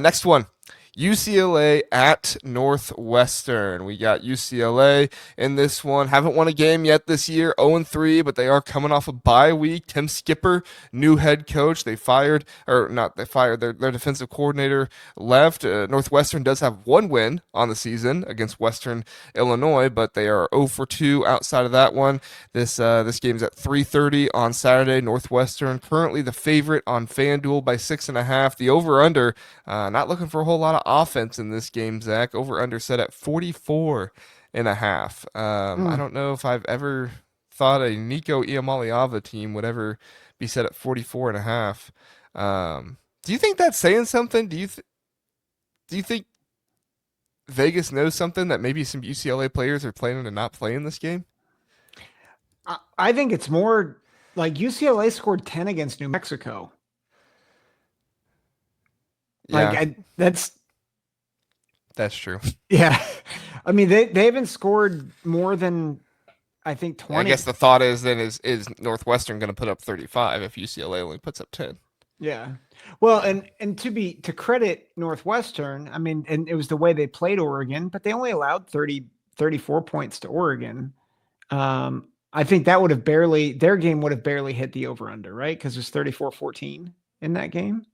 Next one. UCLA at Northwestern. We got UCLA in this one. Haven't won a game yet this year, 0-3, but they are coming off a bye week. Tim Skipper, new head coach. They fired, or not, they fired their defensive coordinator, left. Northwestern does have one win on the season against Western Illinois, but they are 0-2 outside of that one. This game's at 3:30 on Saturday. Northwestern currently the favorite on FanDuel by 6.5. The over/under, not looking for a whole lot of offense in this game, Zach. Over under set at 44.5. I Mm. don't know if I've ever thought a Nico Iamaleava team would ever be set at 44.5. Do you think that's saying something? Do you think Vegas knows something that maybe some UCLA players are planning to not play in this game? I think it's more like UCLA scored 10 against New Mexico. Like Yeah, that's that's true. yeah. I mean they haven't scored more than I think I 20. guess the thought is then is Northwestern going to put up 35 if UCLA only puts up 10? Yeah. Well, and to credit Northwestern, I mean, and it was the way they played Oregon, but they only allowed 34 points to Oregon. I think that would have barely their game would have barely hit the over under, right? Because it was 34-14 in that game.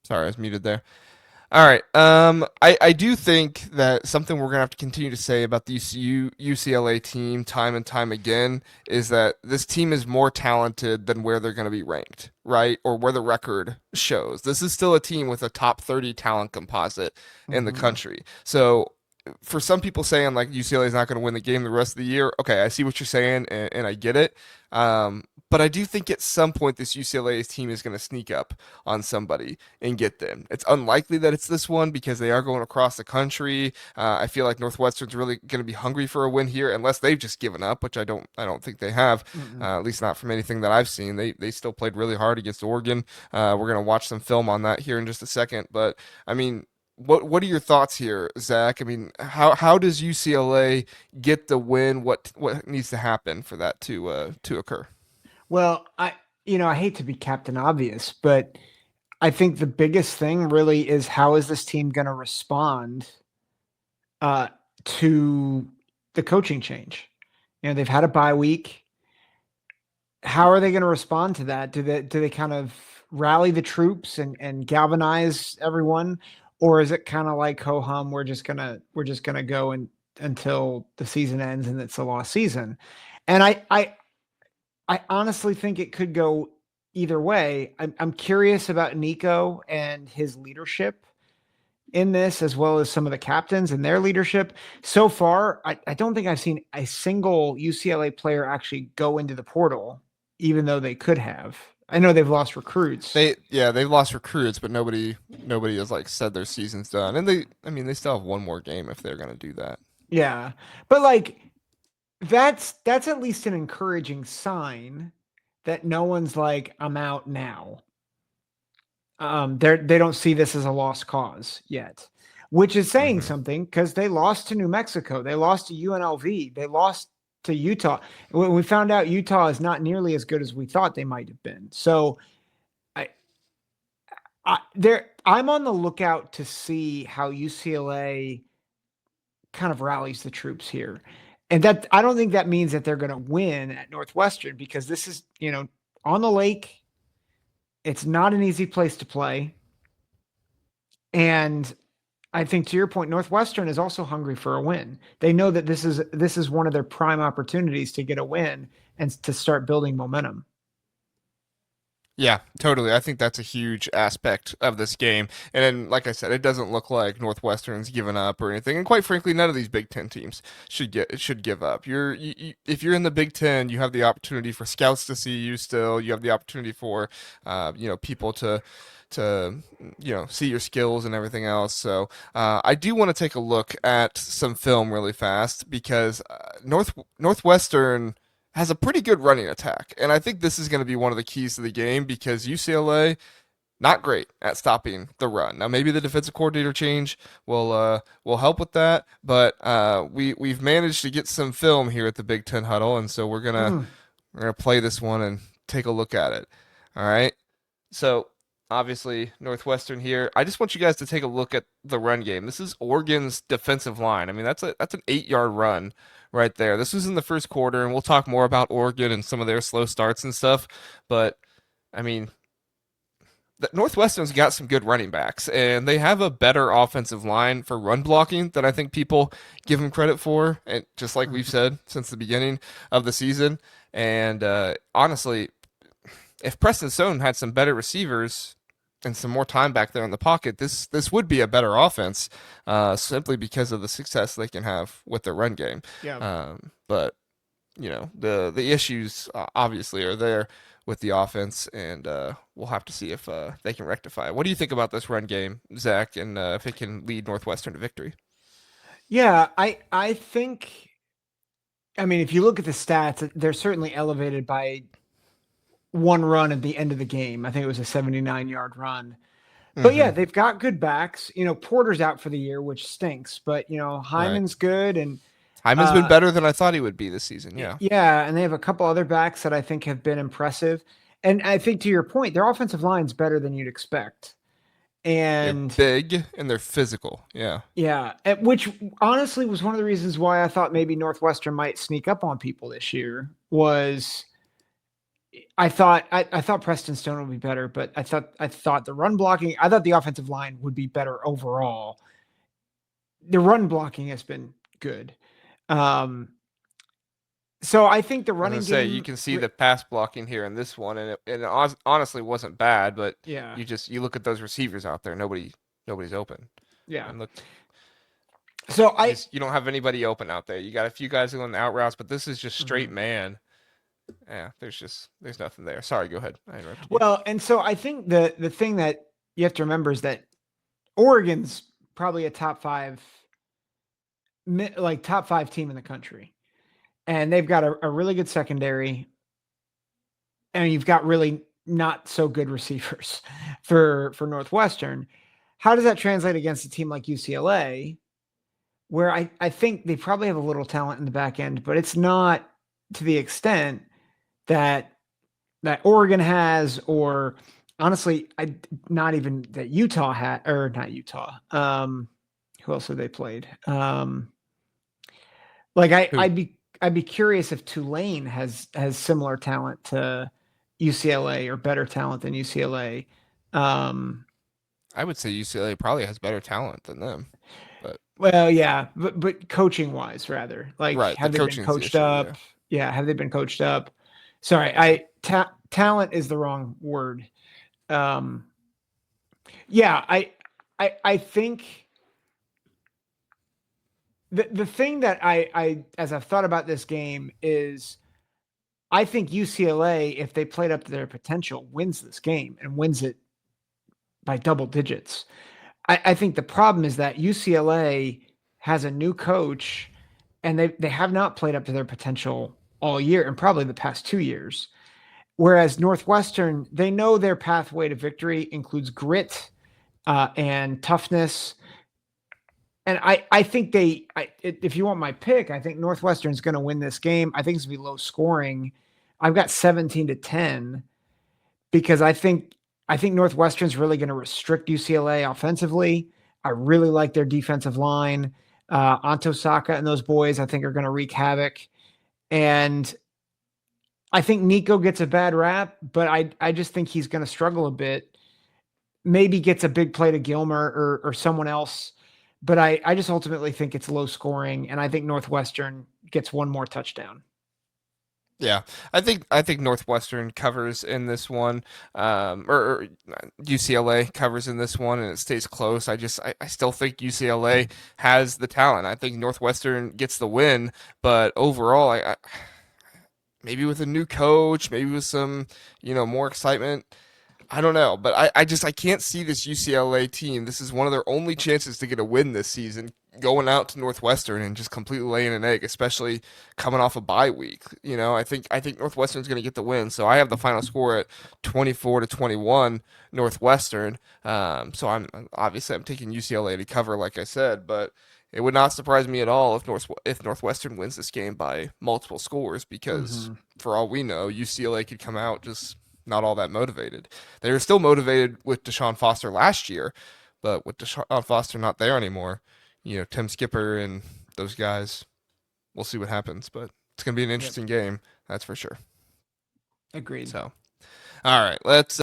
Sorry, I was muted there. All right. I do think that something we're gonna have to continue to say about the UCLA team time and time again is that this team is more talented than where they're gonna be ranked, right? Or where the record shows. This is still a team with a top 30 talent composite in the Mm-hmm. country. So for some people saying like UCLA is not going to win the game the rest of the year, okay, I see what you're saying and I get it. But I do think at some point this UCLA team is going to sneak up on somebody and get them. It's unlikely that it's this one because they are going across the country. I feel like Northwestern's really going to be hungry for a win here, unless they've just given up, which I don't think they have. Mm-mm. At least not from anything that I've seen. They still played really hard against Oregon. We're going to watch some film on that here in just a second, but I mean, what are your thoughts here, Zach? I mean, how does UCLA get the win? What needs to happen for that to occur? Well, I hate to be Captain Obvious, but I think the biggest thing really is how is this team going to respond uh, to the coaching change? They've had a bye week. How are they going to respond to that? Do they kind of rally the troops and galvanize everyone, or is it kind of like ho hum? We're just gonna go and until the season ends and it's a lost season. And I honestly think it could go either way. I'm curious about Nico and his leadership in this, as well as some of the captains and their leadership. So far, I don't think I've seen a single UCLA player actually go into the portal, even though they could have. I know they've lost recruits. They've lost recruits, but nobody has like said their season's done, and they still have one more game if they're gonna do that. Yeah. But like that's at least an encouraging sign that no one's like, I'm out now. They don't see this as a lost cause yet, which is saying Hmm. something because they lost to New Mexico, they lost to UNLV, they lost to Utah. When we found out Utah is not nearly as good as we thought they might have been, so I, I'm on the lookout to see how UCLA kind of rallies the troops here, and that I don't think that means that they're going to win at Northwestern because this is on the lake. It's not an easy place to play. And I think to your point, Northwestern is also hungry for a win. They know that this is one of their prime opportunities to get a win and to start building momentum. Yeah, totally. I think that's a huge aspect of this game. And then, like I said, it doesn't look like Northwestern's given up or anything. And quite frankly, none of these Big Ten teams should give up. If you're in the Big Ten, you have the opportunity for scouts to see you still. You have the opportunity for people to see your skills and everything else. So I do want to take a look at some film really fast because Northwestern has a pretty good running attack. And I think this is going to be one of the keys to the game because UCLA not great at stopping the run. Now maybe the defensive coordinator change will help with that, but we've managed to get some film here at the Big Ten Huddle, and so we're gonna Mm. we're gonna play this one and take a look at it. All right. So obviously Northwestern here. I just want you guys to take a look at the run game. This is Oregon's defensive line. I mean, that's an 8 yard run right there. This was in the first quarter, and we'll talk more about Oregon and some of their slow starts and stuff. But I mean, Northwestern's got some good running backs, and they have a better offensive line for run blocking than I think people give them credit for. And just like we've Mhm. said since the beginning of the season, and honestly, if Preston Stone had some better receivers and some more time back there in the pocket, this would be a better offense, simply because of the success they can have with their run game. Yeah. But the issues obviously are there with the offense, and we'll have to see if they can rectify it. What do you think about this run game, Zach, and if it can lead Northwestern to victory? Yeah, I think I mean if you look at the stats, they're certainly elevated by one run at the end of the game. I think it was a 79-yard run. But yeah, Hmm. they've got good backs. Porter's out for the year, which stinks, but Right. Hyman's good and Hyman's been uh better than I thought he would be this season. Yeah. yeah, and they have a couple other backs that I think have been impressive. And I think to your point, their offensive line's better than you'd expect. They're And big and they're physical. Yeah. yeah, which honestly was one of the reasons why I thought maybe Northwestern might sneak up on people this year was I thought Preston Stone would be better, but I thought the run blocking, I thought the offensive line would be better overall. The run blocking has been good. Um, so I think the I was gonna running say you game, can see the pass blocking here in this one, and it honestly wasn't bad, but yeah, you look at those receivers out there, nobody's open, yeah. and look, So I, you don't have anybody open out there. You got a few guys going out routes, but this is just straight mhm. man. Yeah, there's nothing there. Sorry, go ahead. I interrupted you. Well, and so I think the thing that you have to remember is that Oregon's probably a top five team in the country, and they've got a really good secondary, and you've got really not so good receivers for Northwestern. How does that translate against a team like UCLA, where I think they probably have a little talent in the back end, but it's not to the extent that Oregon has, or honestly, I not even that Utah had, or not Utah. Who else have they played? Like Who? I'd be curious if Tulane has similar talent to UCLA or better talent than UCLA. Um, I would say UCLA probably has better talent than them, but well, yeah, but coaching wise, rather, like right, the have they been coaching's the coached issue. Yeah. up? Yeah, have they been coached up? Sorry, talent is the wrong word. Um, yeah, I think the thing that I as I've thought about this game is I think UCLA, if they played up to their potential, wins this game and wins it by double digits. I think the problem is that UCLA has a new coach and they have not played up to their potential all year and probably the past 2 years. Whereas Northwestern, they know their pathway to victory includes grit and toughness. And I think if you want my pick, I think Northwestern's going to win this game. I think it's going to be low scoring. I've got 17-10 because I think Northwestern's really going to restrict UCLA offensively. I really like their defensive line. Anto Saka and those boys, I think, are going to wreak havoc. And I think Nico gets a bad rap, but I just think he's going to struggle a bit. Maybe gets a big play to Gilmer or someone else. But I just ultimately think it's low scoring, and I think Northwestern gets one more touchdown. Yeah, I think Northwestern covers in this one, or UCLA covers in this one, and it stays close. I still think UCLA has the talent. I think Northwestern gets the win, but overall, maybe with a new coach, maybe with some more excitement. I don't know, but I can't see this UCLA team. This is one of their only chances to get a win this season, going out to Northwestern and just completely laying an egg, especially coming off a bye week. I think Northwestern's going to get the win. So I have the final score at 24-21 Northwestern. So I'm taking UCLA to cover, like I said, but it would not surprise me at all if Northwestern wins this game by multiple scores because Mm-hmm. for all we know, UCLA could come out just not all that motivated. They were still motivated with Deshaun Foster last year, but with Deshaun Foster not there anymore, Tim Skipper and those guys, we'll see what happens. But it's going to be an Yep. interesting game, that's for sure. Agreed. So, all right, let's